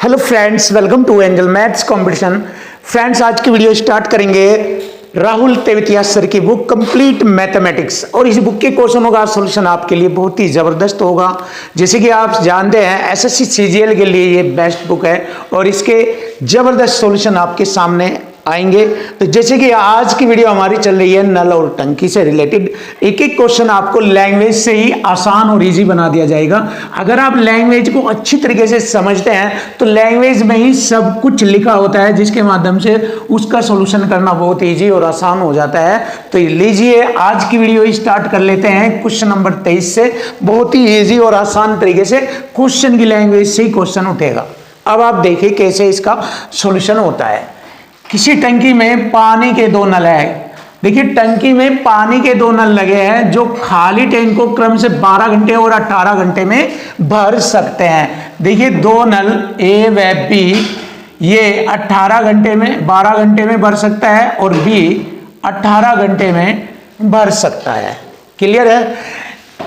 Hello friends, welcome to Angel Maths Competition. Friends, आज की video start करेंगे Rahul Tewatia sir की बुक कंप्लीट मैथमेटिक्स। और इस बुक के क्वेश्चनों का सॉल्यूशन आपके लिए बहुत ही ज़बरदस्त होगा। जैसे कि आप जानते हैं, एसएससी सीजीएल के लिए ये बेस्ट बुक है और इसके ज़बरदस्त सॉल्यूशन आपके सामने आएंगे। तो जैसे कि आज की वीडियो हमारी चल रही है नल और टंकी से रिलेटेड, एक एक क्वेश्चन आपको लैंग्वेज से ही आसान और इजी बना दिया जाएगा। अगर आप लैंग्वेज को अच्छी तरीके से समझते हैं तो लैंग्वेज में ही सब कुछ लिखा होता है, जिसके माध्यम से उसका सॉल्यूशन करना बहुत इजी और आसान हो जाता है। तो लीजिए आज की वीडियो स्टार्ट कर लेते हैं क्वेश्चन नंबर 23 से। बहुत ही इजी और आसान तरीके से क्वेश्चन की लैंग्वेज से ही क्वेश्चन उठेगा। अब आप देखिए कैसे इसका सॉल्यूशन होता है। किसी टंकी में पानी के दो नल है। देखिए, टंकी में पानी के दो नल लगे हैं जो खाली टैंक को क्रम से 12 घंटे और 18 घंटे में भर सकते हैं। देखिए, दो नल ए व बी, ये 18 घंटे में 12 घंटे में भर सकता है और बी 18 घंटे में भर सकता है। क्लियर है?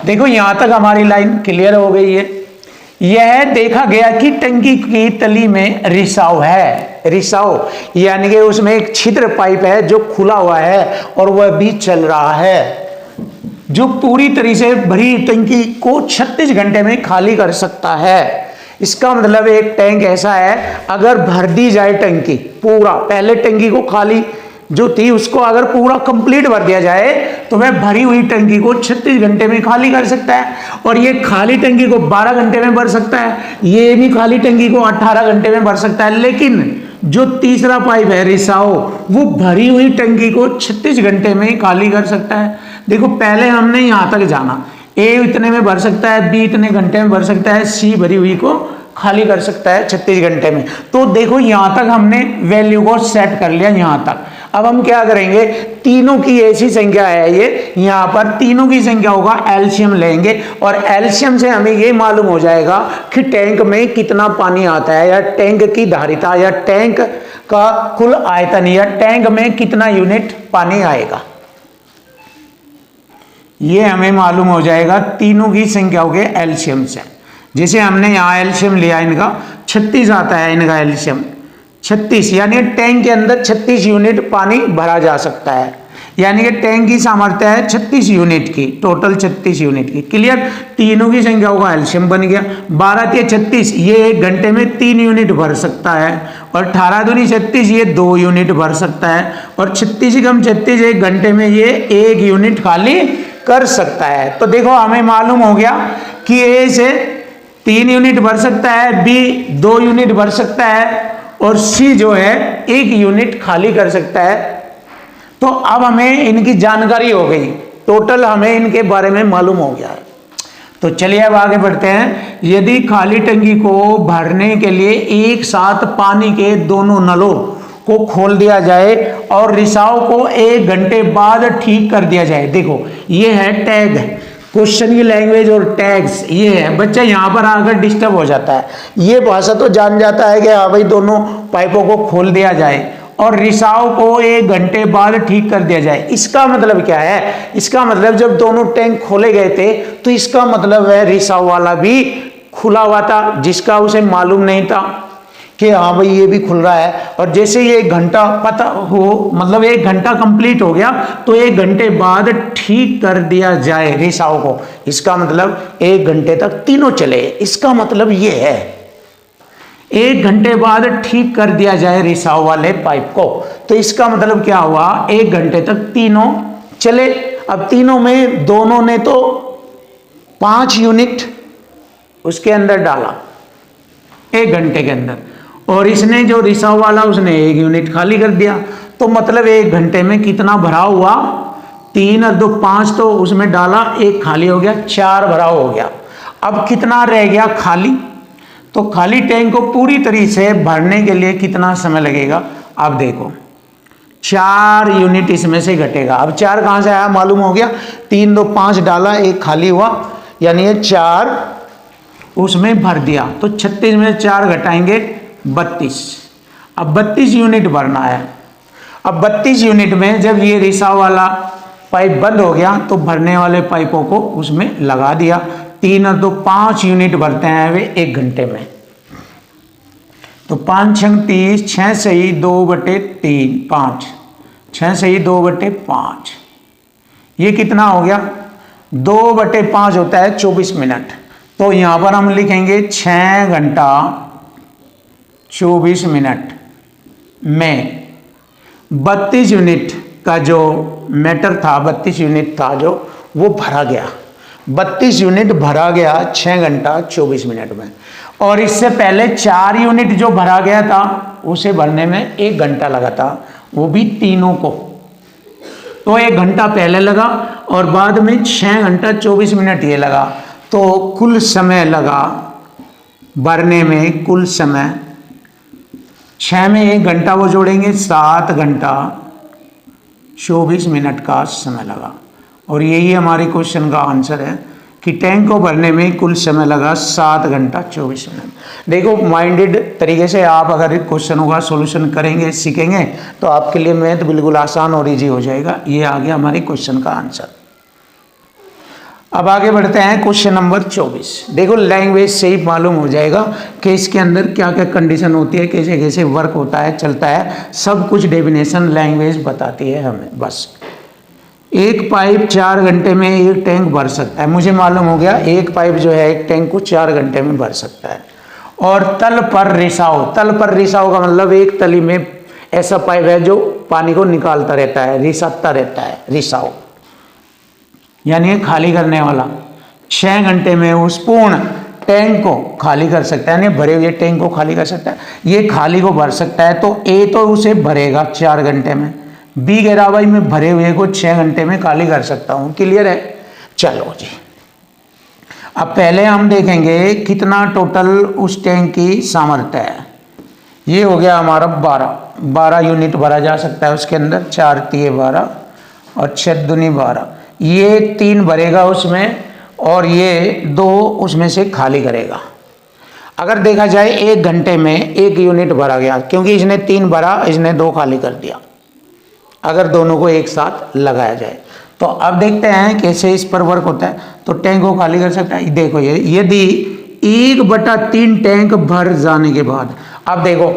देखो, यहां तक हमारी लाइन क्लियर हो गई है। यह देखा गया कि टंकी की तली में रिसाव है। रिसाव यानी कि उसमें एक छिद्र पाइप है जो खुला हुआ है और वह भी चल रहा है, जो पूरी तरह से भरी टंकी को 36 घंटे में खाली कर सकता है। इसका मतलब एक टैंक ऐसा है, अगर भर दी जाए टंकी पूरा, पहले टंकी को खाली जो थी उसको अगर पूरा कंप्लीट भर दिया जाए तो वह भरी हुई टंकी को 36 घंटे में खाली कर सकता है। और ये खाली टंकी को 12 घंटे में भर सकता है, ये भी खाली टंकी को 18 घंटे में भर सकता है। लेकिन जो तीसरा पाइप है रिसाव, वो भरी हुई टंकी को 36 घंटे में खाली कर सकता है। देखो, पहले हमने यहां तक जाना, ए इतने में भर सकता है, बी इतने घंटे में भर सकता है, सी भरी हुई को खाली कर सकता है 36 घंटे में। तो देखो, यहां तक हमने वैल्यू को सेट कर लिया यहां तक। अब हम क्या करेंगे, तीनों की ऐसी संख्या है ये, यहां पर तीनों की संख्या होगा, एलसीएम लेंगे और एलसीएम से हमें ये मालूम हो जाएगा कि टैंक में कितना पानी आता है, या टैंक की धारिता, या टैंक का कुल आयतन, या टैंक में कितना यूनिट पानी आएगा। ये हमें मालूम हो जाएगा तीनों की संख्याओं के एलसीएम से। जैसे हमने यहाँ एलसीएम लिया, इनका 36 आता है, इनका एलसीएम 36, यानी टैंक के अंदर 36 यूनिट पानी भरा जा सकता है। यानी कि टैंक की सामर्थ्य है 36 यूनिट की, टोटल 36 यूनिट की। क्लियर? तीनों की संख्या होगा एलसीएम बन गया। 12 × 36, ये 1 घंटे में 3 यूनिट भर सकता है। और 18 दूनी 36, ये 2 यूनिट भर सकता है। और 36 × 36, 1 घंटे में ये 1 यूनिट खाली कर सकता है। तो देखो, हमें मालूम हो गया कि ए से 3 यूनिट भर सकता है, बी 2 यूनिट भर सकता है और सी जो है 1 यूनिट खाली कर सकता है। तो अब हमें इनकी जानकारी हो गई, टोटल हमें इनके बारे में मालूम हो गया है। तो चलिए अब आगे बढ़ते हैं। यदि खाली टंकी को भरने के लिए एक साथ पानी के दोनों नलों को खोल दिया जाए और रिसाव को 1 घंटे बाद ठीक कर दिया जाए। देखो, ये है टैग, क्वेश्चन की लैंग्वेज और टैग्स ये है। बच्चा यहाँ पर आकर डिस्टर्ब हो जाता है, ये भाषा तो जान जाता है कि हाँ भाई दोनों पाइपों को खोल दिया जाए और रिसाव को 1 घंटे बाद ठीक कर दिया जाए। इसका मतलब क्या है? इसका मतलब जब दोनों टैंक खोले गए थे तो इसका मतलब है रिसाव वाला भी खुला हुआ था, जिसका उसे मालूम नहीं था कि हाँ भाई ये भी खुल रहा है। और जैसे ये 1 घंटा पता हो, मतलब 1 घंटा कंप्लीट हो गया तो 1 घंटे बाद ठीक कर दिया जाए रिसाव को। इसका मतलब 1 घंटे तक तीनों चले, इसका मतलब ये है 1 घंटे बाद ठीक कर दिया जाए रिसाव वाले पाइप को। तो इसका मतलब क्या हुआ, 1 घंटे तक तीनों चले। अब तीनों में दोनों ने तो 5 यूनिट उसके अंदर डाला 1 घंटे के अंदर, और इसने जो रिसाव वाला उसने 1 यूनिट खाली कर दिया। तो मतलब 1 घंटे में कितना भराव हुआ, 3 और 2 5, तो उसमें डाला, 1 खाली हो गया, 4 भराव हो गया। अब कितना रह गया खाली? तो खाली टैंक को पूरी तरह से भरने के लिए कितना समय लगेगा? अब देखो, 4 यूनिट इसमें से घटेगा। अब 4 कहां से आया मालूम हो गया, 3 2 5 डाला, 1 खाली हुआ, यानी ये 4 उसमें भर दिया। तो 36 में 4 घटाएंगे 32। अब 32 यूनिट भरना है। अब 32 यूनिट में जब ये रिसाव वाला पाइप बंद हो गया तो भरने वाले पाइपों को उसमें लगा दिया। 3 और 2 5 यूनिट भरते हैं वे 1 घंटे में। तो 5 छंग 30, 6 सही 2/3, 5, 6 सही 2/5, ये कितना हो गया 2/5 होता है 24 मिनट। तो यहां पर हम लिखेंगे 6 घंटा 24 मिनट में 32 यूनिट का जो मैटर था, 32 यूनिट था जो वो भरा गया, 32 यूनिट भरा गया 6 घंटा 24 मिनट में। और इससे पहले 4 यूनिट जो भरा गया था उसे भरने में 1 घंटा लगा था, वो भी तीनों को। तो 1 घंटा पहले लगा और बाद में 6 घंटा 24 मिनट ये लगा। तो कुल समय लगा भरने में, कुल समय 6 में 1 घंटा वो जोड़ेंगे, 7 घंटा 24 मिनट का समय लगा। और यही हमारे क्वेश्चन का आंसर है कि टैंक को भरने में कुल समय लगा 7 घंटा 24 मिनट। देखो माइंडेड तरीके से आप अगर क्वेश्चनों का सॉल्यूशन करेंगे, सीखेंगे, तो आपके लिए मैथ बिल्कुल आसान और इजी हो जाएगा। ये आ गया हमारे क्वेश्चन का आंसर। अब आगे बढ़ते हैं क्वेश्चन नंबर 24। देखो लैंग्वेज से ही मालूम हो जाएगा कि इसके अंदर क्या क्या कंडीशन होती है, कैसे कैसे वर्क होता है, चलता है, सब कुछ डेफिनेशन लैंग्वेज बताती है हमें। बस एक पाइप 4 घंटे में एक टैंक भर सकता है, मुझे मालूम हो गया एक पाइप जो है एक टैंक को 4 घंटे में भर सकता है। और तल पर रिसाव, तल पर रिसाव का मतलब एक तली में ऐसा पाइप है जो पानी को निकालता रहता है, रिसाता रहता है, रिसाव यानी खाली करने वाला। 6 घंटे में उस पूर्ण टैंक को खाली कर सकता है, यानी भरे हुए टैंक को खाली कर सकता है। ये खाली को भर सकता है तो ए तो उसे भरेगा 4 घंटे में, बी कह रहा भाई मैं भरे हुए को 6 घंटे में खाली कर सकता हूं। क्लियर है? चलो जी, अब पहले हम देखेंगे कितना टोटल उस टैंक की सामर्थ्य है। ये हो गया हमारा 12 यूनिट भरा जा सकता है उसके अंदर, 4 तिये 12 और 6 दूनी 12। ये 3 भरेगा उसमें और ये 2 उसमें से खाली करेगा। अगर देखा जाए 1 घंटे में 1 यूनिट भरा गया, क्योंकि इसने 3 भरा, इसने 2 खाली कर दिया। अगर दोनों को एक साथ लगाया जाए तो अब देखते हैं कैसे इस पर वर्क होता है। तो टैंक को खाली कर सकता है। देखो ये यदि 1/3 टैंक भर जाने के बाद, अब देखो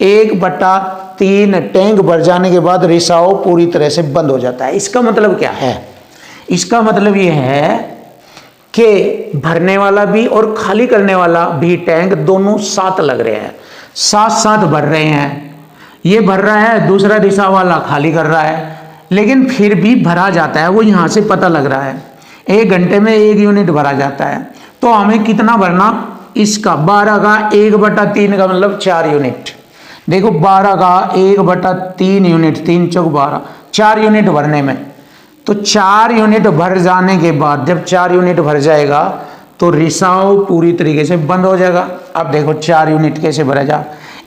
1/3 टैंक भर जाने के बाद रिसाव पूरी तरह से बंद हो जाता है। इसका मतलब क्या है? इसका मतलब ये है कि भरने वाला भी और खाली करने वाला भी टैंक दोनों साथ लग रहे हैं, साथ साथ भर रहे हैं। ये भर रहा है, दूसरा रिसाव वाला खाली कर रहा है, लेकिन फिर भी भरा जाता है, वो यहाँ से पता लग रहा है। 1 घंटे में 1 यूनिट भरा जाता है। तो हमें कितना भरना? इसका 12 का 1/3 का मतलब 4 यूनिट। देखो 12 का 1/3 यूनिट, 3 चौक 12, 4 यूनिट भरने में। तो 4 यूनिट भर जाने के बाद, जब 4 यूनिट भर जाएगा तो रिसाव पूरी तरीके से बंद हो जाएगा। अब देखो 4 यूनिट कैसे भरा जा,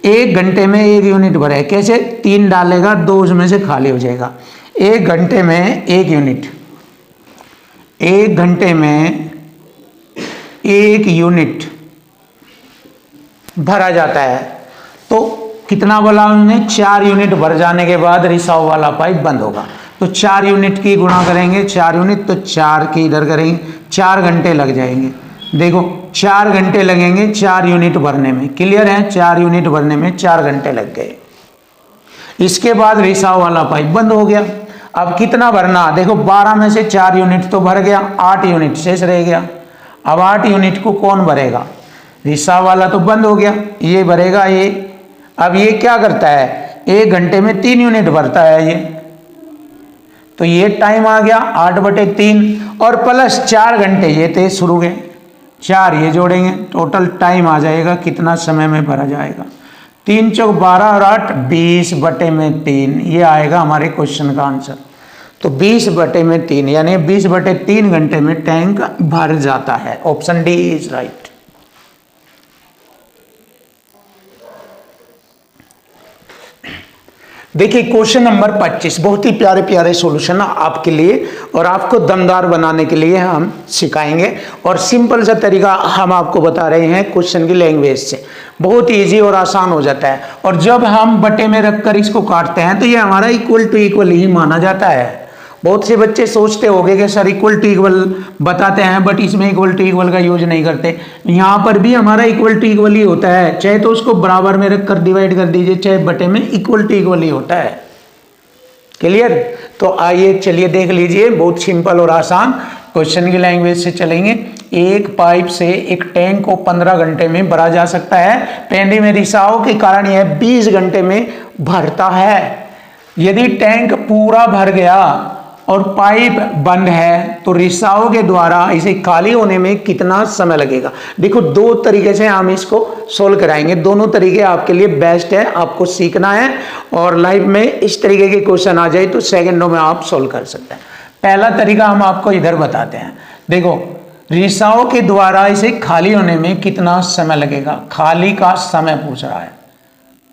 1 घंटे में 1 यूनिट भरा है, कैसे? 3 डालेगा, 2 उसमें से खाली हो जाएगा। 1 घंटे में 1 यूनिट, 1 घंटे में 1 यूनिट भरा जाता है। तो कितना बोला उन्होंने? 4 यूनिट भर जाने के बाद रिसाव वाला पाइप बंद होगा। तो 4 यूनिट की गुणा करेंगे, 4 यूनिट, तो 4 की इधर करेंगे, 4 घंटे लग जाएंगे। देखो 4 घंटे लगेंगे 4 यूनिट भरने में। क्लियर है? 4 यूनिट भरने में 4 घंटे लग गए। इसके बाद रिसाव वाला पाइप बंद हो गया। अब कितना भरना? देखो 12 में से 4 यूनिट तो भर गया, 8 यूनिट शेष रह गया। अब 8 यूनिट को कौन भरेगा? रिसाव वाला तो बंद हो गया, ये भरेगा ये। अब ये क्या करता है? 1 घंटे में 3 यूनिट भरता है ये, तो ये टाइम आ गया 8/3 और प्लस 4 घंटे ये थे शुरू के, 4 ये जोड़ेंगे, टोटल टाइम आ जाएगा कितना समय में भरा जाएगा? 3 चौक 12 और 8 20/3, ये आएगा हमारे क्वेश्चन का आंसर। तो 20/3 यानी 20/3 घंटे में टैंक भर जाता है। Option D is right. देखिए क्वेश्चन नंबर 25, बहुत ही प्यारे प्यारे सॉल्यूशन आपके लिए और आपको दमदार बनाने के लिए हम सिखाएंगे। और सिंपल सा तरीका हम आपको बता रहे हैं क्वेश्चन की लैंग्वेज से, बहुत इजी और आसान हो जाता है। और जब हम बटे में रखकर इसको काटते हैं तो ये हमारा इक्वल टू इक्वल ही माना जाता है। बहुत से बच्चे सोचते होंगे कि सर इक्वल टू इक्वल बताते हैं बट इसमें इक्वल टू इक्वल का यूज नहीं करते। यहाँ पर भी हमारा इक्वल टू इक्वल ही होता है, चाहे तो उसको बराबर में रख कर डिवाइड कर दीजिए, चाहे बटे में इक्वल टू इक्वल ही होता है। क्लियर? तो आइए चलिए देख लीजिए, बहुत सिंपल और आसान क्वेश्चन की लैंग्वेज से चलेंगे। एक पाइप से एक टैंक को 15 घंटे में भरा जा सकता है। पेंडी में रिसाव के कारण यह 20 घंटे में भरता है। यदि टैंक पूरा भर गया और पाइप बंद है तो रिसाव के द्वारा इसे खाली होने में कितना समय लगेगा। देखो दो तरीके से हम इसको सोल्व कराएंगे, दोनों तरीके आपके लिए बेस्ट है, आपको सीखना है और लाइफ में इस तरीके के क्वेश्चन आ जाए तो सेकंडों में आप सोल्व कर सकते हैं। पहला तरीका हम आपको इधर बताते हैं। देखो रिसाव के द्वारा इसे खाली होने में कितना समय लगेगा, खाली का समय पूछ रहा है,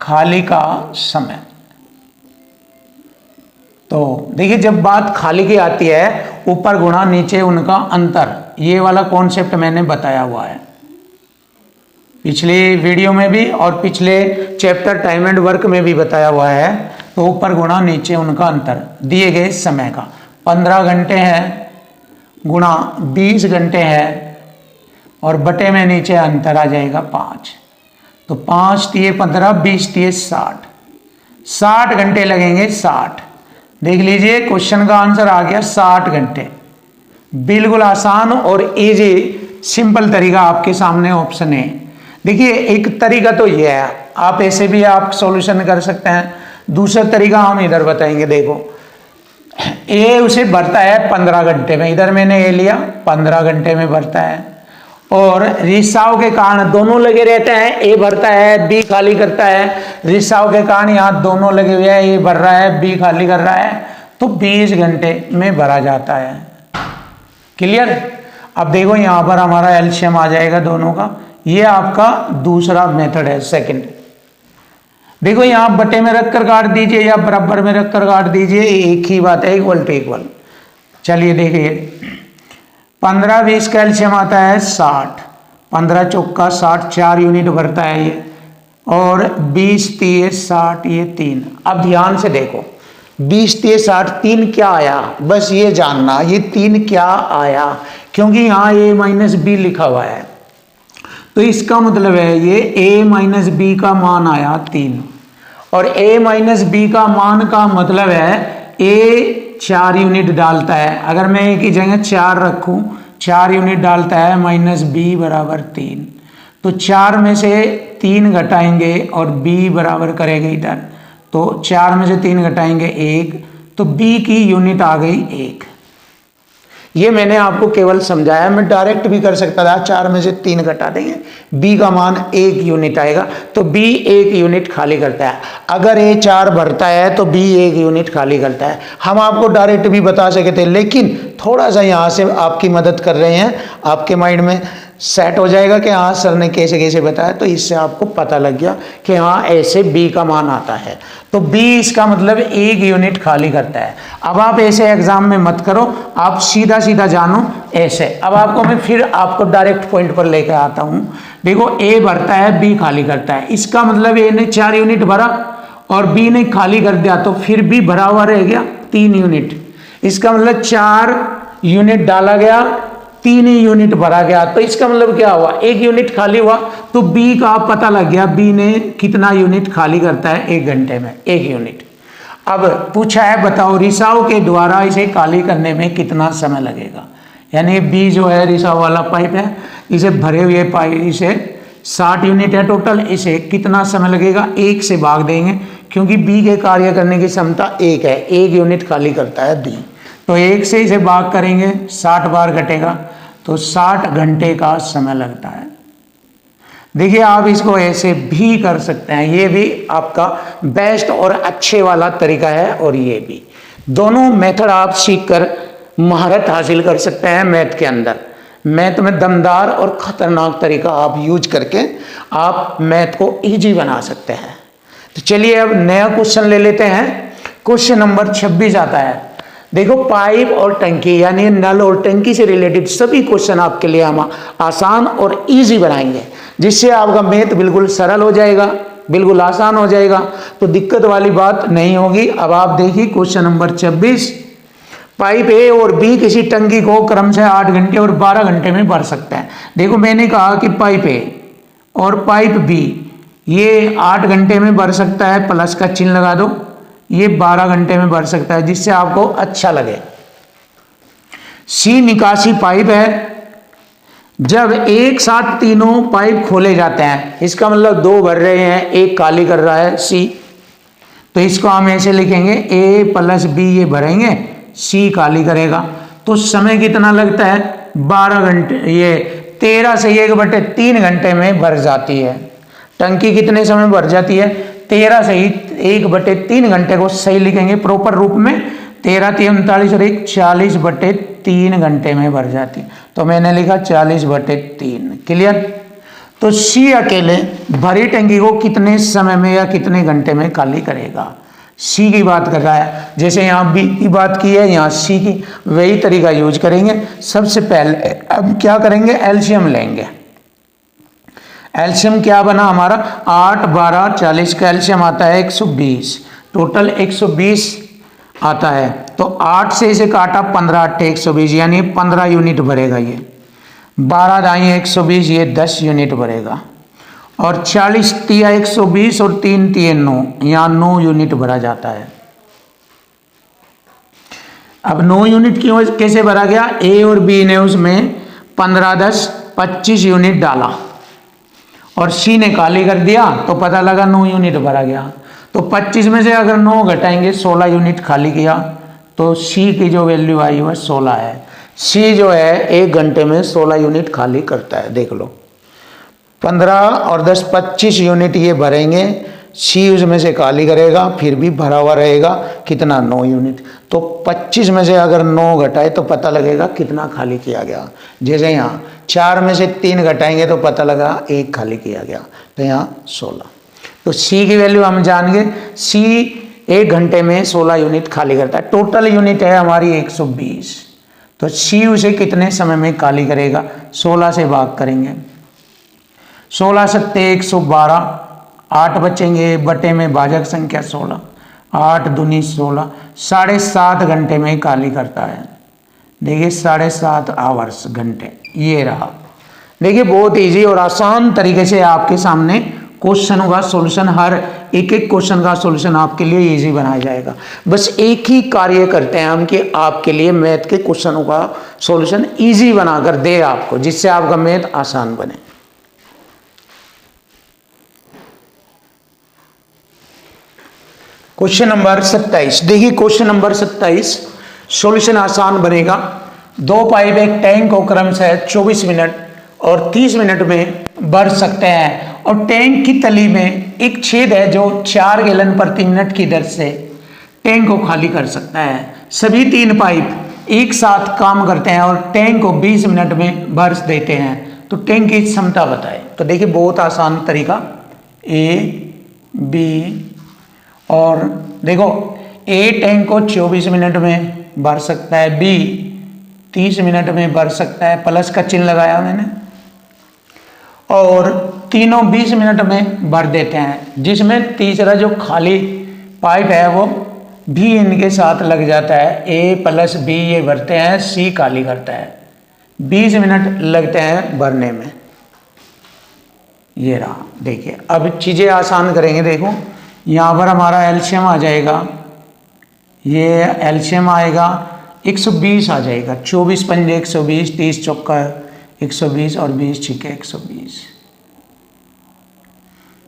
खाली का समय। तो देखिए जब बात खाली की आती है, ऊपर गुणा नीचे उनका अंतर, ये वाला कॉन्सेप्ट मैंने बताया हुआ है पिछले वीडियो में भी और पिछले चैप्टर टाइम एंड वर्क में भी बताया हुआ है। तो ऊपर गुणा नीचे उनका अंतर दिए गए समय का 15 घंटे है गुणा 20 घंटे है और बटे में नीचे अंतर आ जाएगा 5। तो 5 तिये 15, 20 तिये 60, 60 घंटे लगेंगे। 60 देख लीजिए क्वेश्चन का आंसर आ गया 60 घंटे। बिल्कुल आसान और इजी सिंपल तरीका आपके सामने ऑप्शन है। देखिए एक तरीका तो ये है, आप ऐसे भी आप सॉल्यूशन कर सकते हैं। दूसरा तरीका हम इधर बताएंगे। देखो ए उसे भरता है 15 घंटे में, इधर मैंने ए लिया 15 घंटे में भरता है और रिसाव के कारण दोनों लगे रहते हैं, ए भरता है बी खाली करता है। रिसाव के कारण यहाँ दोनों लगे हुए हैं, ए भर रहा है बी खाली कर रहा है, तो 20 घंटे में भरा जाता है। क्लियर? अब देखो यहाँ पर हमारा एलसीएम आ जाएगा दोनों का। ये आपका दूसरा मेथड है, सेकंड। देखो यहाँ बटे में रखकर काट दीजिए या बराबर में रखकर काट दीजिए, एक ही बात है, इक्वल टू इक्वल। चलिए देखिए 15 20 का एलसीएम आता है 60, 15 चौका 60, 4 यूनिट भरता है ये, और 20 तिये 60 ये 3। अब ध्यान से देखो 20 तिये 60 3 क्या आया, बस ये जानना ये 3 क्या आया, क्योंकि यहाँ a माइनस बी लिखा हुआ है। तो इसका मतलब है ये a माइनस बी का मान आया 3 और a माइनस बी का मान का मतलब है a 4 यूनिट डालता है। अगर मैं एक ही जगह 4 रखूं, 4 यूनिट डालता है, माइनस बी बराबर 3। तो 4 में से 3 घटाएंगे और b बराबर करेंगे इधर, तो 4 में से 3 घटाएंगे 1, तो b की यूनिट आ गई 1। ये मैंने आपको केवल समझाया, मैं डायरेक्ट भी कर सकता था, 4 में से 3 घटा देंगे, b का मान 1 यूनिट आएगा, तो b 1 यूनिट खाली करता है। अगर a 4 भरता है तो b 1 यूनिट खाली करता है। हम आपको डायरेक्ट भी बता सके थे, लेकिन थोड़ा सा यहाँ से आपकी मदद कर रहे हैं, आपके माइंड में सेट हो जाएगा कि हाँ सर ने कैसे कैसे बताया, तो इससे आपको पता लग गया कि हाँ ऐसे b का मान आता है। तो b इसका मतलब 1 यूनिट खाली करता है। अब आप ऐसे एग्जाम में मत करो, आप सीधा सीधा जानो ऐसे। अब आपको मैं फिर आपको डायरेक्ट पॉइंट पर लेकर आता हूँ। देखो a भरता है b खाली करता है, इसका मतलब a ने 4 यूनिट भरा और b ने खाली कर दिया, तो फिर b भरा हुआ रह गया 3 यूनिट। इसका मतलब 4 यूनिट डाला गया, 3 यूनिट भरा गया, तो इसका मतलब क्या हुआ, 1 यूनिट खाली हुआ। तो b का पता लग गया, b ने कितना यूनिट खाली करता है 1 घंटे में, 1 यूनिट। अब पूछा है बताओ रिसाव के द्वारा इसे खाली करने में कितना समय लगेगा। यानी b जो है रिसाव वाला पाइप है, इसे भरे हुए पाइप, इसे 60 यूनिट है टोटल, इसे कितना समय लगेगा, 1 से भाग देंगे क्योंकि b के कार्य करने की क्षमता 1 है, 1 यूनिट खाली करता है b। तो 1 से इसे भाग करेंगे, 60 बार घटेगा, तो 60 घंटे का समय लगता है। देखिए आप इसको ऐसे भी कर सकते हैं, ये भी आपका बेस्ट और अच्छे वाला तरीका है, और ये भी दोनों मेथड आप सीखकर महारत हासिल कर सकते हैं मैथ के अंदर। मैथ में दमदार और खतरनाक तरीका आप यूज करके आप मैथ को इजी बना सकते हैं। तो चलिए अब नया क्वेश्चन ले लेते हैं। क्वेश्चन नंबर 26 आता है। देखो पाइप और टंकी यानी नल और टंकी से रिलेटेड सभी क्वेश्चन आपके लिए हम आसान और इजी बनाएंगे, जिससे आपका मैथ बिल्कुल सरल हो जाएगा, बिल्कुल आसान हो जाएगा, तो दिक्कत वाली बात नहीं होगी। अब आप देखिए क्वेश्चन नंबर 26, पाइप ए और बी किसी टंकी को क्रमशः 8 घंटे और 12 घंटे में भर सकते हैं। देखो मैंने कहा कि पाइप ए और पाइप बी ये 8 घंटे में भर सकता है, प्लस का चिन्ह लगा दो, ये 12 घंटे में भर सकता है, जिससे आपको अच्छा लगे। सी निकासी पाइप है, जब एक साथ तीनों पाइप खोले जाते हैं, इसका मतलब 2 भर रहे हैं, एक खाली कर रहा है सी, तो इसको हम ऐसे लिखेंगे ए प्लस बी ये भरेंगे, सी खाली करेगा। तो समय कितना लगता है 12 घंटे, ये 13 से 1/3 घंटे में भर जाती है। टंकी कितने समय भर जाती है 13 से 1/3 घंटे को सही लिखेंगे प्रॉपर रूप में, 13 3 39 और 1 40/3 घंटे में भर जाती है। तो मैंने लिखा 40/3। क्लियर। तो सी अकेले भरी टंकी को कितने समय में या कितने घंटे में खाली करेगा, सी की बात कर रहा है। जैसे यहाँ बी की बात की है, यहाँ सी की, वही तरीका यूज करेंगे। सबसे पहले अब क्या करेंगे, एलसीएम लेंगे। एलसीएम क्या बना हमारा 8 12 40 का एलसीएम आता है 120, टोटल 120 आता है। तो 8 से इसे काटा 15 8 120, यानी 15 यूनिट भरेगा ये। 12 दाई 120, ये 10 यूनिट भरेगा। और 40 तिया 120 और 3 तिया 9, यहाँ 9 यूनिट भरा जाता है। अब 9 यूनिट क्यों कैसे भरा गया, ए और बी ने उसमें 15 10 25 यूनिट डाला और सी ने खाली कर दिया, तो पता लगा 9 यूनिट भरा गया। तो 25 में से अगर 9 घटाएंगे 16 यूनिट खाली किया, तो सी की जो वैल्यू आई वह 16 है। सी जो है 1 घंटे में 16 यूनिट खाली करता है। देख लो 15 और 10 25 यूनिट ये भरेंगे, सी उसमें से खाली करेगा, फिर भी भरा हुआ रहेगा कितना 9 यूनिट। तो 25 में से अगर 9 घटाए तो पता लगेगा कितना खाली किया गया। जैसे यहाँ 4 में से 3 घटाएंगे तो पता लगा 1 खाली किया गया, तो यहाँ 16। तो सी की वैल्यू हम जान गए, सी 1 घंटे में 16 यूनिट खाली करता है। टोटल यूनिट है हमारी 120, तो सी उसे कितने समय में खाली करेगा, 16 से भाग करेंगे। 16 सत्ते 112, 8 बचेंगे, बटे में भाजक संख्या 16, 8 दूनी 16, 7.5 घंटे में खाली करता है। देखिए 7.5 आवर्स घंटे, ये रहा। देखिए बहुत इजी और आसान तरीके से आपके सामने क्वेश्चनों का सॉल्यूशन, हर एक एक क्वेश्चन का सॉल्यूशन आपके लिए इजी बनाया जाएगा। बस एक ही कार्य करते हैं हम कि आपके लिए मैथ के क्वेश्चनों का सॉल्यूशन इजी बनाकर दे आपको, जिससे आपका मैथ आसान बने। क्वेश्चन नंबर 27, देखिए क्वेश्चन नंबर 27 सॉल्यूशन आसान बनेगा। 2 पाइप एक टैंक को क्रमशः 24 मिनट और 30 मिनट में भर सकते हैं, और टैंक की तली में एक छेद है जो 4 गैलन प्रति मिनट की दर से टैंक को खाली कर सकता है। सभी 3 पाइप एक साथ काम करते हैं और टैंक को 20 मिनट में भर देते हैं, तो टैंक की क्षमता बताएं। तो देखिए बहुत आसान तरीका, ए बी, और देखो ए टैंक को 24 मिनट में भर सकता है, बी 30 मिनट में भर सकता है, प्लस का चिन्ह लगाया मैंने, और तीनों 20 मिनट में भर देते हैं, जिसमें तीसरा जो खाली पाइप है वो भी इनके साथ लग जाता है। ए प्लस बी ये भरते हैं, सी खाली करता है, 20 मिनट लगते हैं भरने में। ये रहा। देखिए अब चीज़ें आसान करेंगे। देखो यहाँ पर हमारा एलसीएम आ जाएगा, ये एलसीएम आएगा 120 आ जाएगा, 24 पंजे 120, 30 चौका 120 और 20 छिके 120,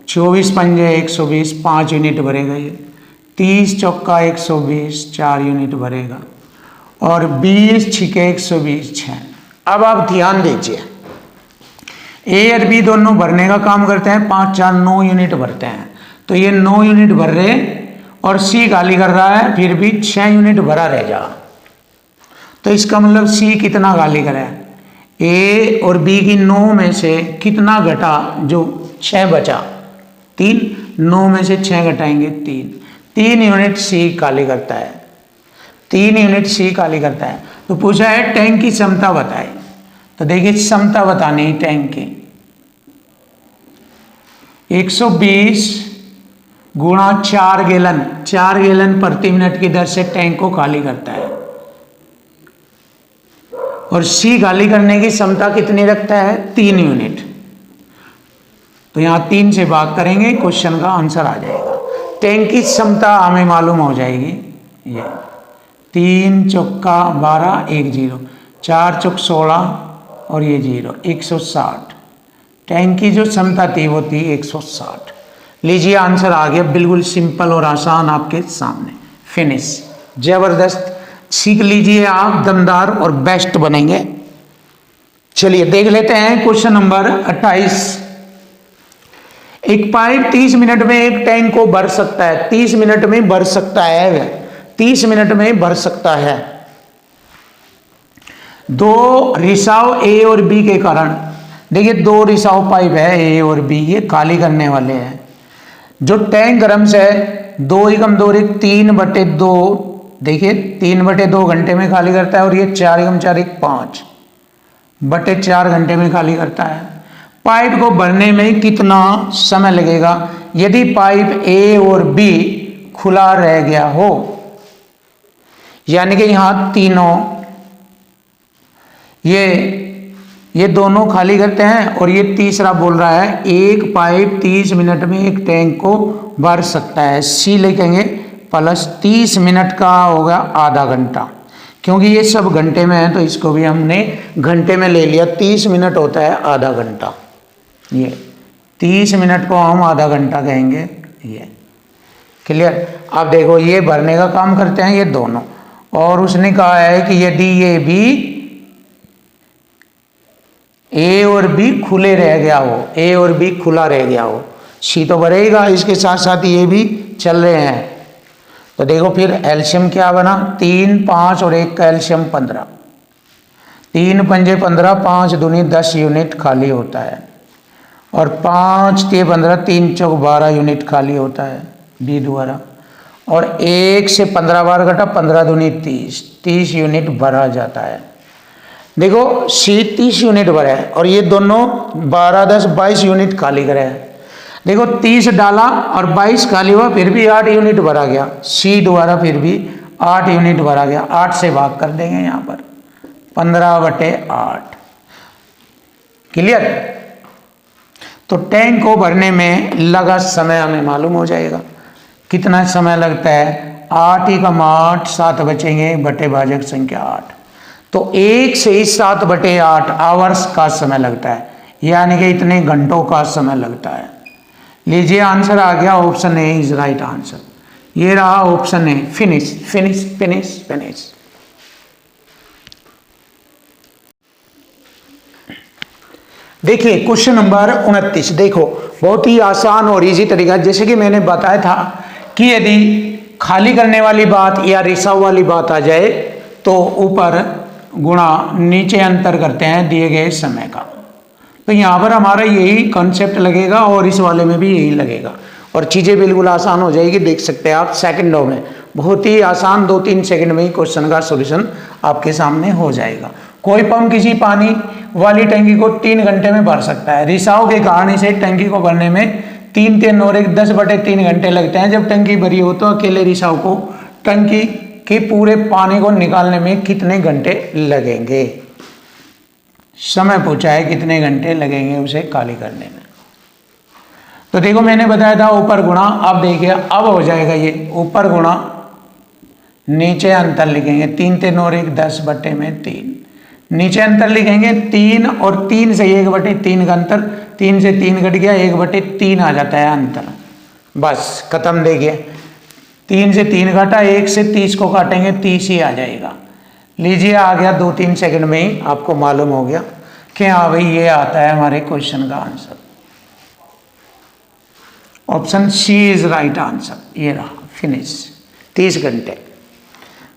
24 पंजे 120, 5 यूनिट भरेगा ये, 30 चौका 120, 4 यूनिट भरेगा, और 20 छिके 120 6। अब आप ध्यान दीजिए, ए और बी दोनों भरने का काम करते हैं, 5 4 9 यूनिट भरते हैं, तो ये 9 यूनिट भर रहे और सी खाली कर रहा है, फिर भी 6 यूनिट भरा रह जा। तो इसका मतलब सी कितना खाली करे, ए और बी की 9 में से कितना घटा, जो 6 बचा 3, 9 में से 6 घटाएंगे 3 यूनिट सी खाली करता है, 3 यूनिट सी खाली करता है। तो पूछा है टैंक की क्षमता बताए, तो देखिए क्षमता बतानी है टैंक की, 120 गुणा 4 गैलन, 4 गैलन प्रति मिनट की दर से टैंक को खाली करता है। और सी खाली करने की क्षमता कितनी रखता है? 3 यूनिट। तो यहाँ 3 से भाग करेंगे, क्वेश्चन का आंसर आ जाएगा। टैंक की क्षमता हमें मालूम हो जाएगी। ये 3 चौका 12, 1 0, 4 चौक 16 और ये 0, 160। टैंक की जो क्षमता थी वो थी 160। लीजिए आंसर आ गया, बिल्कुल सिंपल और आसान आपके सामने। फिनिश, जबरदस्त। सीख लीजिए आप, दमदार और बेस्ट बनेंगे। चलिए देख लेते हैं क्वेश्चन नंबर 28। एक पाइप 30 मिनट में एक टैंक को भर सकता है। 30 मिनट में भर सकता है, 30 मिनट में भर सकता है। दो रिसाव ए और बी के कारण, देखिए 2 रिसाव पाइप है ए और बी, ये खाली करने वाले हैं। जो टैंक गर्म से 2 एकम 2 3/2, देखिए 3/2 घंटे में खाली करता है, और ये 4 एकम 4 5/4 घंटे में खाली करता है। पाइप को भरने में कितना समय लगेगा यदि पाइप ए और बी खुला रह गया हो? यानी कि यहां तीनों ये दोनों खाली करते हैं, और ये तीसरा बोल रहा है एक पाइप 30 मिनट में एक टैंक को भर सकता है। सी लिखेंगे प्लस 30 मिनट का होगा आधा घंटा, क्योंकि ये सब घंटे में है तो इसको भी हमने घंटे में ले लिया। 30 मिनट होता है आधा घंटा, ये 30 मिनट को हम आधा घंटा कहेंगे। ये क्लियर? आप देखो ये भरने का काम करते हैं ये दोनों, और उसने कहा है कि यदि ये भी ए और बी खुले रह गया हो, ए और बी खुला रह गया हो, सी तो भरेगा, इसके साथ साथ ये भी चल रहे हैं। तो देखो फिर एल्शियम क्या बना? 3, 5 और 1 का एल्शियम 15, 3 पंजे 15, 5 दूनी 10 यूनिट खाली होता है, और 5 के 15, 3 चौक 12 यूनिट खाली होता है बी द्वारा, और 1 से 15 बार घटा, 15 दूनी 30 यूनिट भरा जाता है। देखो सी 30 यूनिट भरा है, और ये दोनों 12, 10, 22 यूनिट खाली करे हैं। देखो 30 डाला और 22 खाली हुआ, फिर भी 8 यूनिट भरा गया। सी द्वारा फिर भी 8 यूनिट भरा गया। 8 से भाग कर देंगे यहाँ पर, 15/8। क्लियर? तो टैंक को भरने में लगा समय हमें मालूम हो जाएगा। कितना समय लगता है? 8 एकम 8, 7 बचेंगे, बटे भाजक संख्या 8, तो 1 से 7/8 आवर्स का समय लगता है, यानी कि इतने घंटों का समय लगता है। लीजिए आंसर आ गया, option A is right answer. ये रहा option A. Finish finish finish finish. देखिए क्वेश्चन नंबर 29। देखो बहुत ही आसान और इजी तरीका, जैसे कि मैंने बताया था कि यदि खाली करने वाली बात या रिसाव वाली बात आ जाए तो ऊपर गुणा नीचे अंतर करते हैं दिए गए समय का। तो यहाँ पर हमारा यही कॉन्सेप्ट लगेगा और इस वाले में भी यही लगेगा, और चीज़ें बिल्कुल आसान हो जाएगी। देख सकते हैं आप सेकंडों में, बहुत ही आसान, 2-3 सेकंड में ही क्वेश्चन का सॉल्यूशन आपके सामने हो जाएगा। कोई पंप किसी पानी वाली टंकी को 3 घंटे में भर सकता है। रिसाव के कारण इसे टंकी को भरने में 3, 3 और 1 10/3 घंटे लगते हैं। जब टंकी भरी हो तो अकेले रिसाव को टंकी के पूरे पानी को निकालने में कितने घंटे लगेंगे? समय पूछा है कितने घंटे लगेंगे उसे खाली करने में। तो देखो मैंने बताया था ऊपर गुणा, अब देखिए अब हो जाएगा ये ऊपर गुणा नीचे अंतर लिखेंगे। 3, 3 और 1 10/3। नीचे अंतर लिखेंगे 3 और 3 से 1/3 का अंतर, 3 से 3 घट गया, 1/3 आ जाता है अंतर। बस खत्म। देखिए 3 से 3 घटा, 1 से 30 को काटेंगे 30 ही आ जाएगा। लीजिए आ गया, 2-3 सेकंड में ही आपको मालूम हो गया कि हाँ भाई ये आता है हमारे क्वेश्चन का answer. Option C is right answer. ये रहा फिनिश। 30 घंटे।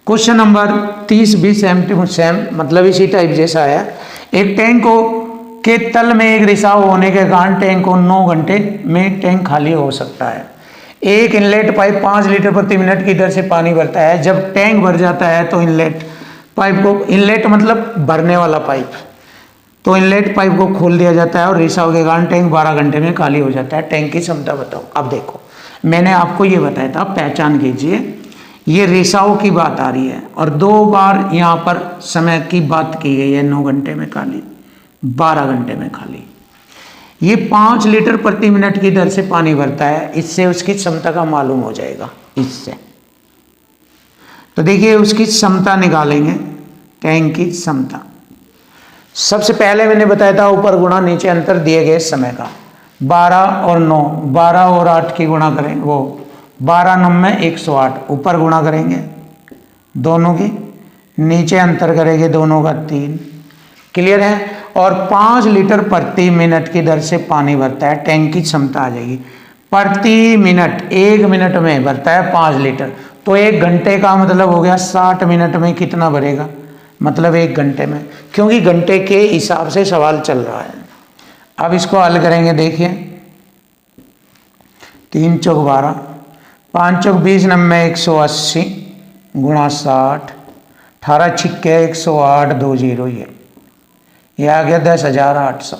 क्वेश्चन नंबर 30 भी सेम मतलब इसी टाइप जैसा है। एक टैंक को के तल में एक रिसाव होने के कारण टैंक को 9 घंटे में टैंक खाली हो सकता है। एक इनलेट पाइप 5 लीटर प्रति मिनट की दर से पानी भरता है। जब टैंक भर जाता है तो इनलेट पाइप को, इनलेट मतलब भरने वाला पाइप, तो इनलेट पाइप को खोल दिया जाता है और रिसाव के कारण टैंक 12 घंटे में खाली हो जाता है। टैंक की क्षमता बताओ। अब देखो मैंने आपको ये बताया था, पहचान कीजिए। ये रेसाओं की बात आ रही है, और 2 बार यहाँ पर समय की बात की गई है, 9 घंटे में खाली, 12 घंटे में खाली। ये 5 लीटर प्रति मिनट की दर से पानी भरता है, इससे उसकी क्षमता का मालूम हो जाएगा। इससे तो देखिए उसकी क्षमता निकालेंगे, टैंक की क्षमता। सबसे पहले मैंने बताया था ऊपर गुणा नीचे अंतर दिए गए समय का, 12 और 9, 12 और 8 की गुणा करें, वो 12 9 में 108, ऊपर गुणा करेंगे दोनों की, नीचे अंतर करेंगे दोनों का 3। क्लियर है। और 5 लीटर प्रति मिनट की दर से पानी भरता है, टैंक की क्षमता आ जाएगी प्रति मिनट, 1 मिनट में भरता है 5 लीटर, तो 1 घंटे का मतलब हो गया 60 मिनट में कितना भरेगा, मतलब 1 घंटे में, क्योंकि घंटे के हिसाब से सवाल चल रहा है। अब इसको हल करेंगे, देखिए 3 चौक 12, 5 चौक 20, 9 180 गुणा 60, 18 छिक्के 108, 2 0, ये आ गया 10,800।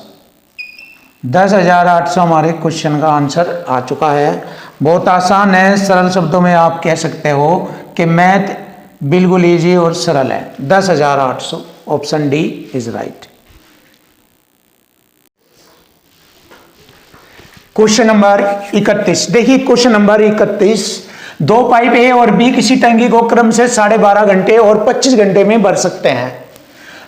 10,800 हमारे क्वेश्चन का आंसर आ चुका है। बहुत आसान है, सरल शब्दों में आप कह सकते हो कि मैथ बिल्कुल इजी और सरल है। 10,800, option D is right. Question number 31, देखिए क्वेश्चन नंबर 31, 2 पाइप ए और बी किसी टंकी को क्रम से 12.5 घंटे और 25 घंटे में भर सकते हैं।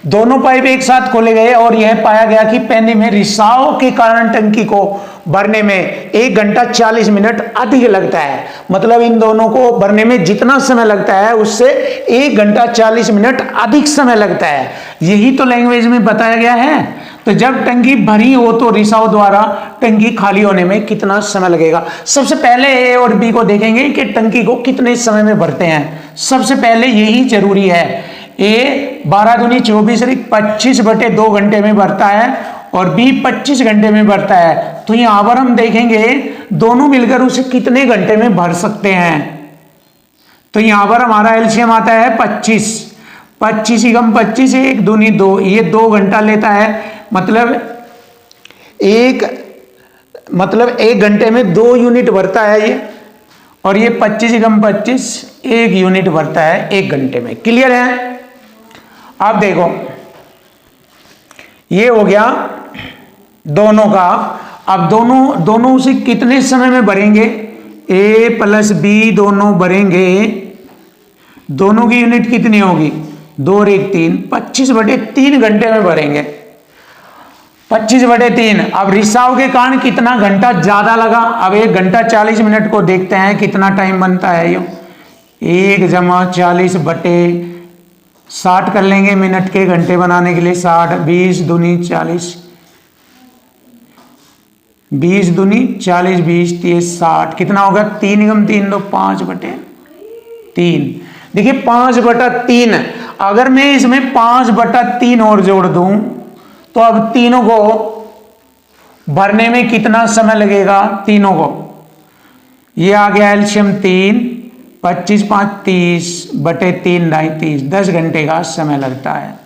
दोनों पाइप एक साथ खोले गए और यह पाया गया कि पानी में रिसाव के कारण टंकी को भरने में 1 घंटा 40 मिनट अधिक लगता है। मतलब इन दोनों को भरने में जितना समय लगता है उससे 1 घंटा 40 मिनट अधिक समय लगता है। यही तो लैंग्वेज में बताया गया है। तो जब टंकी भरी हो तो रिसाव द्वारा टंकी खाली होने में कितना समय लगेगा। सबसे पहले ए और बी को देखेंगे कि टंकी को कितने समय में भरते हैं। सबसे पहले यही जरूरी है। ए 12 दूनी 24 25/2 घंटे में भरता है और बी 25 घंटे में भरता है। तो यहां पर हम देखेंगे दोनों मिलकर उसे कितने घंटे में भर सकते हैं। तो यहां पर हमारा एलसीएम आता है 25, 25 एकम 25, 1 दूनी 2, ये 2 घंटा लेता है। मतलब 1 घंटे में 2 यूनिट भरता है ये, और ये 25 एकम 25 1 यूनिट भरता है 1 घंटे में। क्लियर है। आप देखो ये हो गया दोनों का। अब दोनों उसे कितने समय में भरेंगे, ए प्लस बी दोनों भरेंगे। दोनों की यूनिट कितनी होगी, 2 और 1 3, 25/3 घंटे में भरेंगे। 25/3। अब रिसाव के कारण कितना घंटा ज्यादा लगा। अब 1 घंटा 40 मिनट को देखते हैं कितना टाइम बनता है। ये 1 जमा 40/60 कर लेंगे मिनट के घंटे बनाने के लिए। 60, 20 दूनी 40, 20 दूनी 40, 20 30 60, कितना होगा 3 एकम 3 2 5/3। देखिए 5/3। अगर मैं इसमें 5/3 और जोड़ दूं तो अब तीनों को भरने में कितना समय लगेगा। तीनों को, ये आ गया एलसीएम 3, 25 5 30/3 30, 10 घंटे का समय लगता है।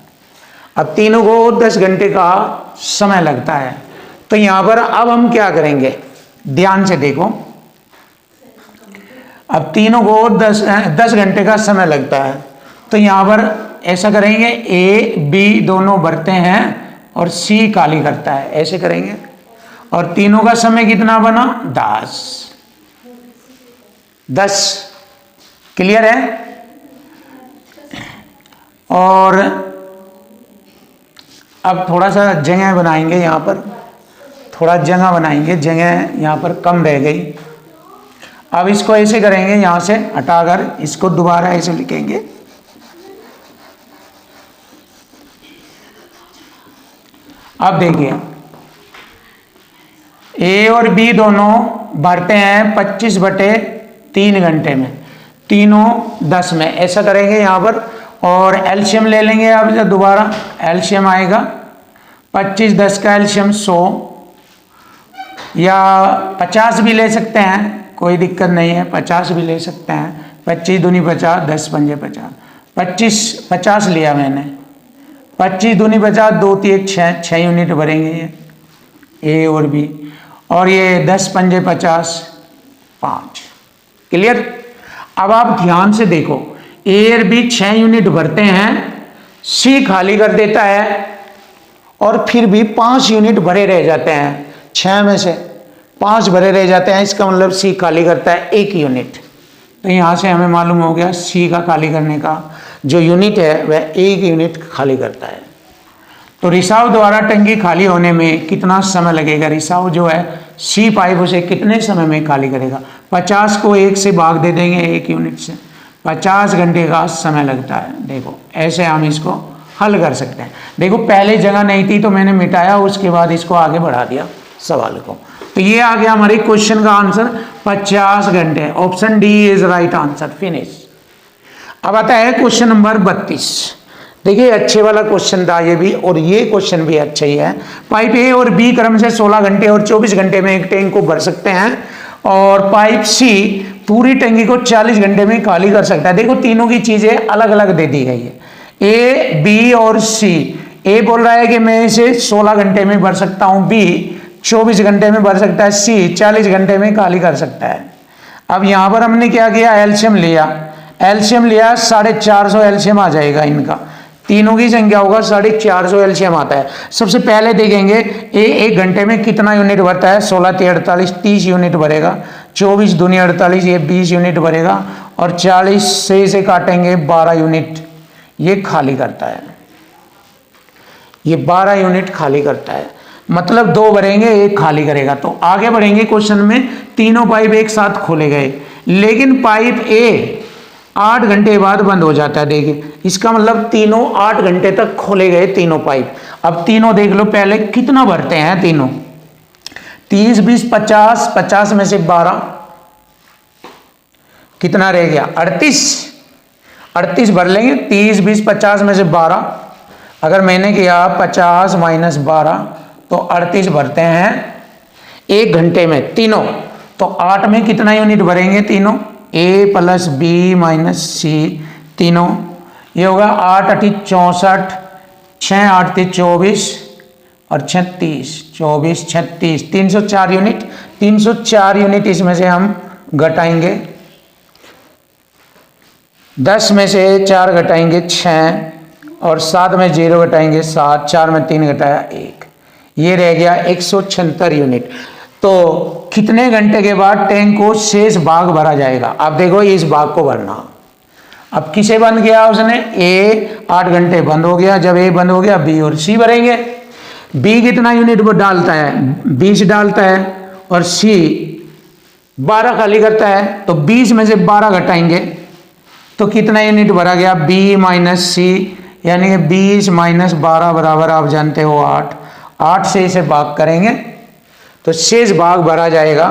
अब तीनों को 10 घंटे का समय लगता है। तो यहां पर अब हम क्या करेंगे, ध्यान से देखो। अब तीनों को 10 घंटे का समय लगता है। तो यहां पर ऐसा करेंगे, ए बी दोनों भरते हैं और सी खाली करता है, ऐसे करेंगे। और तीनों का समय कितना बना, 10। क्लियर है। और अब थोड़ा सा जगह बनाएंगे, यहां पर थोड़ा जगह बनाएंगे, जगह यहां पर कम रह गई। अब इसको ऐसे करेंगे, यहां से हटाकर इसको दोबारा ऐसे लिखेंगे। अब देखिए ए और बी दोनों भरते हैं 25/3 घंटे में, तीनों 10 में, ऐसा करेंगे यहां पर। और एलसीएम ले लेंगे। अब जब दोबारा एलसीएम आएगा 25 10 का एलसीएम 100 या 50 भी ले सकते हैं, कोई दिक्कत नहीं है, 50 भी ले सकते हैं। 25 दूनी 50, 10 पंजे 50, 50 लिया मैंने। 25 दूनी 50, 2 3 6 यूनिट भरेंगे ये ए और बी। और ये 10 पंजे 50 5। क्लियर। अब आप ध्यान से देखो, ए और बी 6 यूनिट भरते हैं, सी खाली कर देता है और फिर भी 5 यूनिट भरे रह जाते हैं, 6 में से 5 भरे रह जाते हैं, इसका मतलब सी खाली करता है 1 यूनिट। तो यहाँ से हमें मालूम हो गया सी का खाली करने का जो यूनिट है वह 1 यूनिट खाली करता है। तो रिसाव द्वारा टंकी खाली होने में कितना समय लगेगा? रिसाव जो है सी पाइप उसे कितने समय में खाली करेगा? 50 को 1 से भाग दे देंगे 1 यूनिट से, 50 घंटे का समय लगता है। देखो ऐसे हम इसको हल कर सकते हैं। देखो पहले जगह नहीं थी तो मैंने मिटाया, उसके बाद इसको आगे बढ़ा दिया सवाल को। तो ये आ गया हमारे क्वेश्चन का आंसर 50 घंटे। Option D is right answer. Finish. अब आता है क्वेश्चन नंबर 32। देखिए अच्छे वाला क्वेश्चन था ये भी, और ये क्वेश्चन भी अच्छा ही है। पाइप ए और बी क्रम से 16 घंटे और 24 घंटे में एक टैंक को भर सकते हैं, और पाइप सी पूरी टंकी को 40 घंटे में खाली कर सकता है। देखो तीनों की चीजें अलग अलग दे दी गई है, ए बी और सी। ए बोल रहा है कि मैं इसे 16 घंटे में भर सकता हूं, बी 24 घंटे में भर सकता है, सी 40 घंटे में खाली कर सकता है। अब यहां पर हमने क्या किया, एलसीएम लिया। एलसीएम लिया 450 एलसीएम आ जाएगा इनका, तीनों की संख्या होगा 450 एलसीएम आता है। सबसे पहले देखेंगे ए 1 घंटे में कितना यूनिट भरता है, 16 × 48 30 यूनिट भरेगा, 24 दूनी 48 ये 20 यूनिट भरेगा, और 40 से इसे काटेंगे 12 यूनिट ये खाली करता है। ये 12 यूनिट खाली करता है, मतलब 2 भरेंगे 1 खाली करेगा। तो आगे बढ़ेंगे क्वेश्चन में, तीनों पाइप एक साथ खोले गए, लेकिन पाइप ए 8 घंटे बाद बंद हो जाता है। देखिए इसका मतलब तीनों 8 घंटे तक खोले गए तीनों पाइप। अब तीनों देख लो पहले कितना भरते हैं तीनों, 30 20 50, 50 में से 12 कितना रह गया, 38 भर लेंगे। 30 20 50 में से 12, अगर मैंने किया 50 - 12 तो 38 भरते हैं 1 घंटे में तीनों। तो 8 में कितना यूनिट भरेंगे तीनों, ए + बी - सी तीनों, ये होगा 8 × 8 = 64, 6 × 8 = 24 और 36, 24 36 304 यूनिट। 304 यूनिट इसमें से हम घटाएंगे, 10 में से 4 घटाएंगे 6, और 7 में 0 घटाएंगे 7, 4 में 3 घटाया 1, ये रह गया 176 यूनिट। तो कितने घंटे के बाद टैंक को शेष भाग भरा जाएगा? अब देखो इस भाग को भरना। अब किसे बंद किया उसने, ए 8 घंटे बंद हो गया, जब ए बंद हो गया बी और सी भरेंगे। बी कितना यूनिट डालता है, 20 डालता है, और सी 12 खाली करता है। तो 20 में से 12 घटाएंगे तो कितना यूनिट भरा गया, बी - सी, यानी कि 20 - 12 बराबर आप जानते हो 8। 8 से इसे भाग करेंगे तो शेष भाग भरा जाएगा।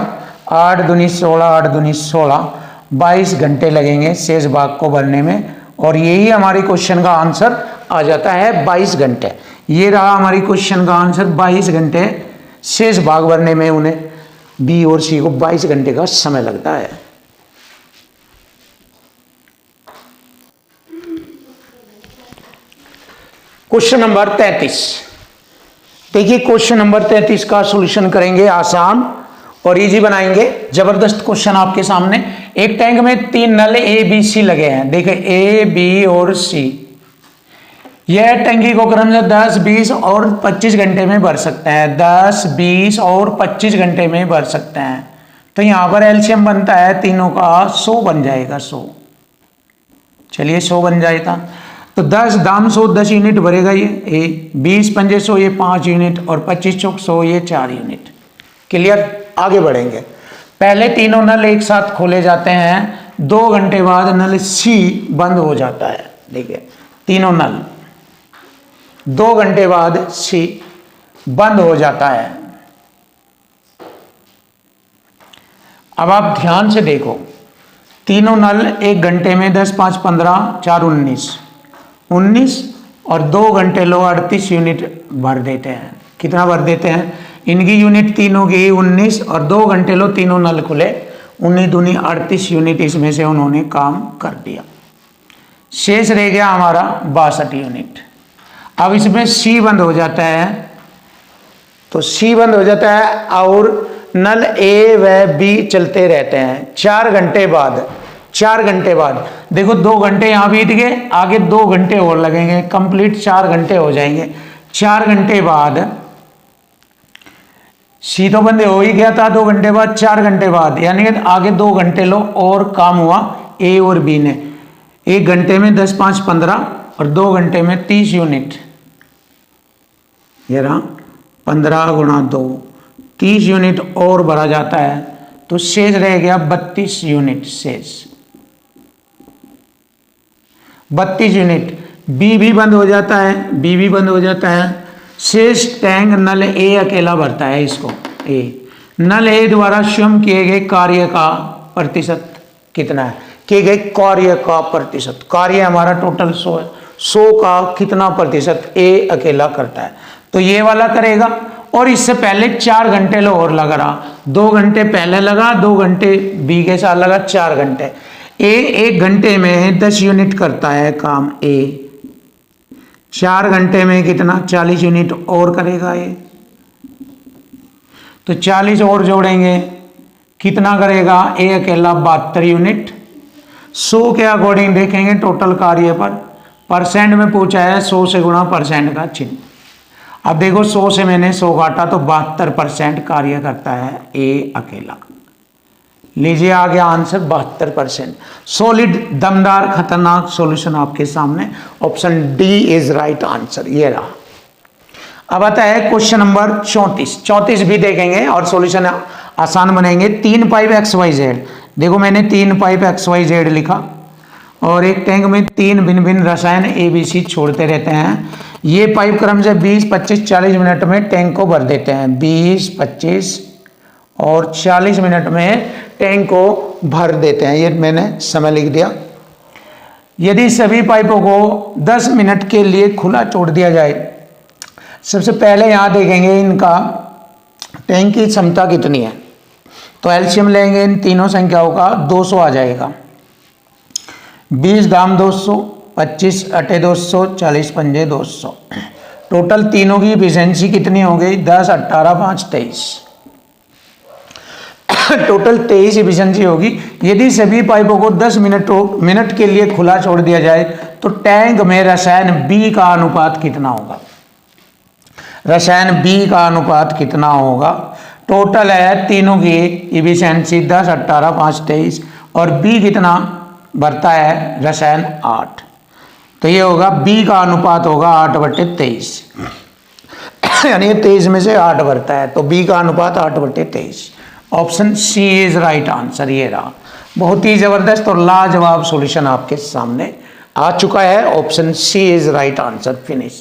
8 दूनी 16, 8 दूनी 16, 22 घंटे लगेंगे शेष भाग को भरने में, और यही हमारे क्वेश्चन का आंसर आ जाता है 22 घंटे। ये रहा हमारी क्वेश्चन का आंसर, 22 घंटे शेष भाग भरने में उन्हें बी और सी को 22 घंटे का समय लगता है। Question number 33। देखिए क्वेश्चन नंबर 33 का सॉल्यूशन करेंगे, आसान और इजी बनाएंगे। जबरदस्त क्वेश्चन आपके सामने। एक टैंक में 3 नल ए बी सी लगे हैं। देखिए ए बी और सी, यह टंकी को क्रम से 10 20 और 25 घंटे में भर सकते हैं। 10 20 और 25 घंटे में भर सकते हैं। तो यहां पर एलसीएम बनता है तीनों का 100 बन जाएगा, 100। चलिए 100 बन जाएगा। तो 10 दाम 100 10 यूनिट भरेगा ये ए, 20 पंजे 100 ये 5 यूनिट, और 25 चौक 100 ये 4 यूनिट। क्लियर। आगे बढ़ेंगे। पहले तीनों नल एक साथ खोले जाते हैं, 2 घंटे बाद नल सी बंद हो जाता है। देखिए तीनों नल 2 घंटे बाद सी बंद हो जाता है। अब आप ध्यान से देखो, तीनों नल 1 घंटे में 10 5 15 4 19 और 2 घंटे लो 38 यूनिट भर देते हैं। कितना भर देते हैं, इनकी यूनिट तीनों की 19, और 2 घंटे लो तीनों नल खुले, 19 दूनी 38 यूनिट इसमें से उन्होंने काम कर दिया। शेष रह गया हमारा 62 यूनिट। अब इसमें सी बंद हो जाता है, तो सी बंद हो जाता है और नल ए व बी चलते रहते हैं। 4 घंटे बाद 4 घंटे बाद। देखो 2 घंटे यहाँ बीत गए, आगे 2 घंटे और लगेंगे, कंप्लीट 4 घंटे हो जाएंगे। 4 घंटे बाद सी तो बंद हो ही गया था 2 घंटे बाद, 4 घंटे बाद यानी कि आगे 2 घंटे लो और काम हुआ ए और बी ने। 1 घंटे में 10 5 15 और 2 घंटे में 30 यूनिट। ये रहा 15 गुणा 2, 30 यूनिट और भरा जाता है तो शेष रह गया 32 यूनिट। शेष 32 यूनिट। बी भी बंद हो जाता है, बी भी बंद हो जाता है। शेष टैंक नल ए अकेला भरता है इसको। ए नल ए द्वारा स्वयं किए गए कार्य का प्रतिशत कितना है? किए गए कार्य का प्रतिशत। कार्य हमारा टोटल 100 है, 100 का कितना प्रतिशत ए अकेला करता है? तो ये वाला करेगा। और इससे पहले 4 घंटे लो और लगा रहा, 2 घंटे पहले लगा, 2 घंटे बी के साथ लगा, 4 घंटे। ए 1 घंटे में 10 यूनिट करता है काम ए, 4 घंटे में कितना? 40 यूनिट और करेगा ये। तो 40 और जोड़ेंगे, कितना करेगा? ए अकेला 72 यूनिट। 100 के अकॉर्डिंग देखेंगे टोटल कार्य पर, परसेंट में पूछा है, 100 से गुणा परसेंट का चिन्ह। अब देखो 100 से मैंने 100 काटा तो 72% कार्य करता है ए अकेला। लीजिए आ गया आंसर 72%। सॉलिड दमदार खतरनाक सॉल्यूशन आपके सामने, option D is right answer. ये रहा। अब आता है क्वेश्चन नंबर 34। 34 भी देखेंगे और सॉल्यूशन आसान बनेंगे। 3 पाइप XYZ। देखो मैंने 3 पाइप XYZ लिखा और एक टैंक में 3 भिन्न भिन्न रसायन ABC छोड़ते रहते हैं। ये पाइप क्रम से 20 25 40 मिनट में टैंक को भर देते हैं। 20 25 और 40 मिनट में टैंक को भर देते हैं। ये मैंने समय लिख दिया। यदि सभी पाइपों को 10 मिनट के लिए खुला छोड़ दिया जाए, सबसे पहले यहाँ देखेंगे इनका टैंक की क्षमता कितनी है। तो एलसीएम लेंगे इन तीनों संख्याओं का, 200 आ जाएगा। 20 दाम 200, 25 अटे 200, 40 पंजे 200। टोटल तीनों की एफिशिएंसी कितनी हो गई? 10 18 5 23। टोटल 23 एफिशिएंसी होगी। यदि सभी पाइपों को 10 मिनट के लिए खुला छोड़ दिया जाए तो टैंक में रसायन बी का अनुपात कितना होगा? रसायन बी का अनुपात कितना होगा? टोटल है तीनों की एफिशिएंसी 10 18 5 23 और बी कितना भरता है? रसायन 8। तो ये होगा बी का अनुपात होगा 8/23 यानी 23 में से 8 भरता है, तो बी का अनुपात 8/23। Option C is right answer. ये रहा। बहुत ही जबरदस्त और लाजवाब सॉल्यूशन आपके सामने आ चुका है। Option C is right answer. Finish.